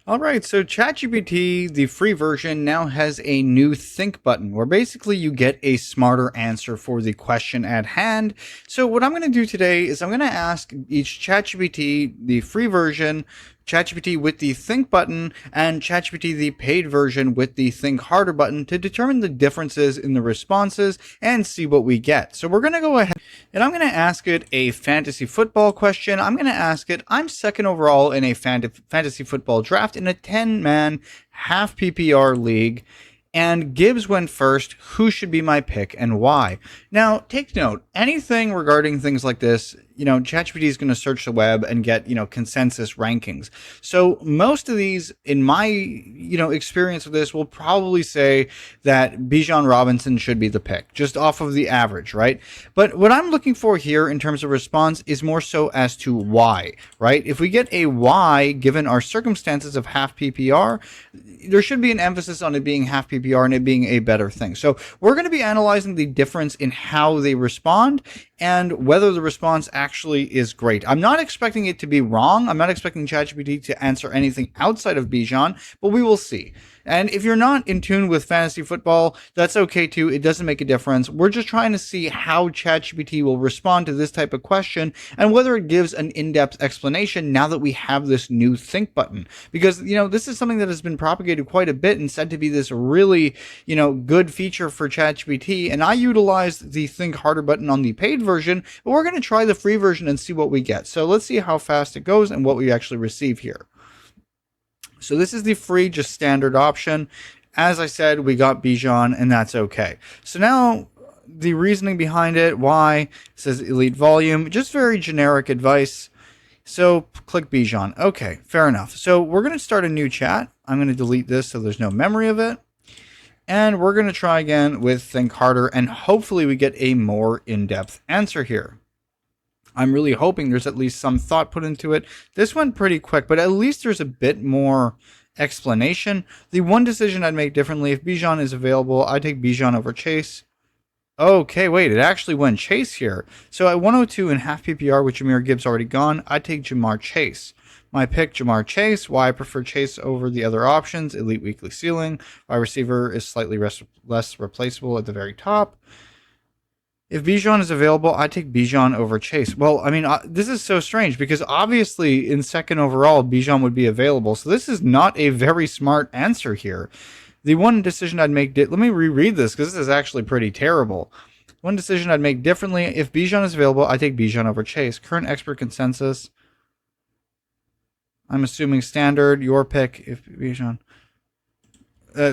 All right, so ChatGPT, the free version, now has a new think button where basically you get a smarter answer for the question at hand. So what I'm going to do today is I'm going to ask each ChatGPT, the free version, ChatGPT with the think button, and ChatGPT the paid version with the think harder button to determine the differences in the responses and see what we get. So we're going to go ahead and I'm going to ask it a fantasy football question. I'm going to ask it, I'm second overall in a fantasy football draft in a 10-man half PPR league, and Gibbs went first. Who should be my pick and why? Now, take note, anything regarding things like this, ChatGPT is going to search the web and get, consensus rankings. So most of these, in my, experience with this, will probably say that Bijan Robinson should be the pick, just off of the average, right? But what I'm looking for here in terms of response is more so as to why, right? If we get a why, given our circumstances of half PPR, there should be an emphasis on it being half PPR and it being a better thing. So we're going to be analyzing the difference in how they respond and whether the response actually is great. I'm not expecting it to be wrong. I'm not expecting ChatGPT to answer anything outside of Bijan, but we will see. And if you're not in tune with fantasy football, that's okay too. It doesn't make a difference. We're just trying to see how ChatGPT will respond to this type of question and whether it gives an in-depth explanation now that we have this new think button. Because, this is something that has been propagated quite a bit and said to be this really, good feature for ChatGPT. And I utilized the think harder button on the paid version, but we're going to try the free version and see what we get. So let's see how fast it goes and what we actually receive here. So this is the free, just standard option. As I said, we got Bijan, and that's okay. So now the reasoning behind it, why, it says elite volume, just very generic advice. So click Bijan. Okay, fair enough. So we're going to start a new chat. I'm going to delete this so there's no memory of it. And we're going to try again with think harder, and hopefully we get a more in-depth answer here. I'm really hoping there's at least some thought put into it. This went pretty quick, but at least there's a bit more explanation. The one decision I'd make differently, if Bijan is available, I'd take Bijan over Chase. Okay, wait, it actually went Chase here. So at 102 in half PPR with Jahmyr Gibbs already gone, I'd take Jamar Chase. My pick, Jamar Chase. Why I prefer Chase over the other options. Elite weekly ceiling. Wide receiver is slightly less replaceable at the very top. If Bijan is available, I take Bijan over Chase. Well, this is so strange because obviously in second overall, Bijan would be available. So this is not a very smart answer here. The one decision I'd make, let me reread this because this is actually pretty terrible. One decision I'd make differently, if Bijan is available, I take Bijan over Chase. Current expert consensus. I'm assuming standard, your pick, if Bijan.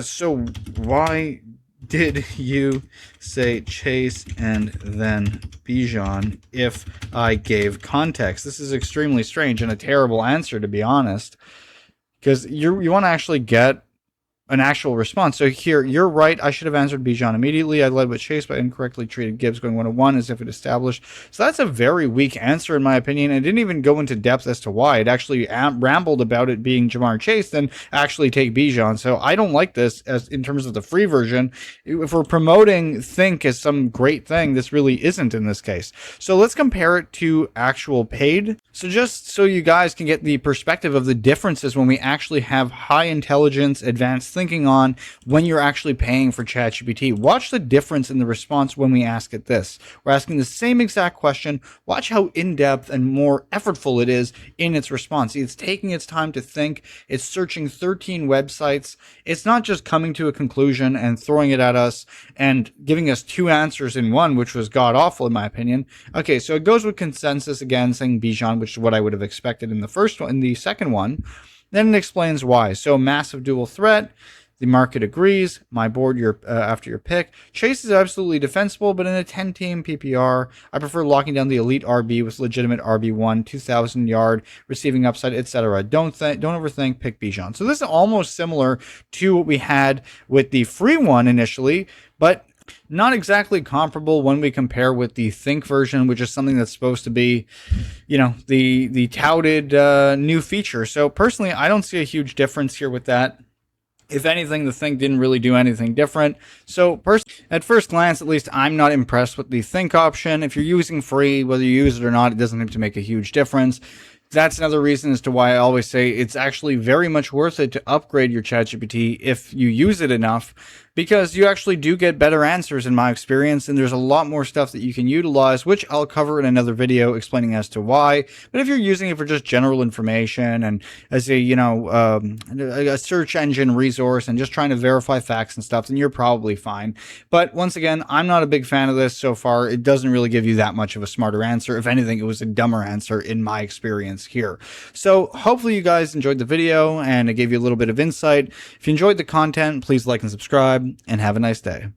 So why did you say Chase and then Bijan if I gave context? This is extremely strange and a terrible answer, to be honest, because you want to actually get an actual response. So here, you're right. I should have answered Bijan immediately. I led with Chase, but incorrectly treated Gibbs going 1-1 as if it established. So that's a very weak answer in my opinion. It didn't even go into depth as to why. It actually rambled about it being Jamar Chase, then actually take Bijan. So I don't like this as in terms of the free version. If we're promoting Think as some great thing, this really isn't in this case. So let's compare it to actual paid. So just so you guys can get the perspective of the differences when we actually have high intelligence, advanced thinking on when you're actually paying for ChatGPT. Watch the difference in the response when we ask it this. We're asking the same exact question. Watch how in-depth and more effortful it is in its response. It's taking its time to think. It's searching 13 websites. It's not just coming to a conclusion and throwing it at us and giving us two answers in one, which was god-awful in my opinion. Okay, so it goes with consensus again, saying Bijan, which is what I would have expected in the first one, in the second one. Then it explains why. So massive dual threat. The market agrees. My board after your pick. Chase is absolutely defensible, but in a 10-team PPR, I prefer locking down the elite RB with legitimate RB1, 2,000-yard receiving upside, etc. Don't overthink. Pick Bijan. So this is almost similar to what we had with the free one initially, but not exactly comparable when we compare with the Think version, which is something that's supposed to be, the touted new feature. So personally, I don't see a huge difference here with that. If anything, the Think didn't really do anything different. So at first glance, at least, I'm not impressed with the Think option. If you're using free, whether you use it or not, it doesn't seem to make a huge difference. That's another reason as to why I always say it's actually very much worth it to upgrade your ChatGPT if you use it enough, because you actually do get better answers in my experience, and there's a lot more stuff that you can utilize, which I'll cover in another video explaining as to why. But if you're using it for just general information and as a search engine resource and just trying to verify facts and stuff, then you're probably fine. But once again, I'm not a big fan of this so far. It doesn't really give you that much of a smarter answer. If anything, it was a dumber answer in my experience here. So hopefully you guys enjoyed the video and it gave you a little bit of insight. If you enjoyed the content, please like and subscribe, and have a nice day.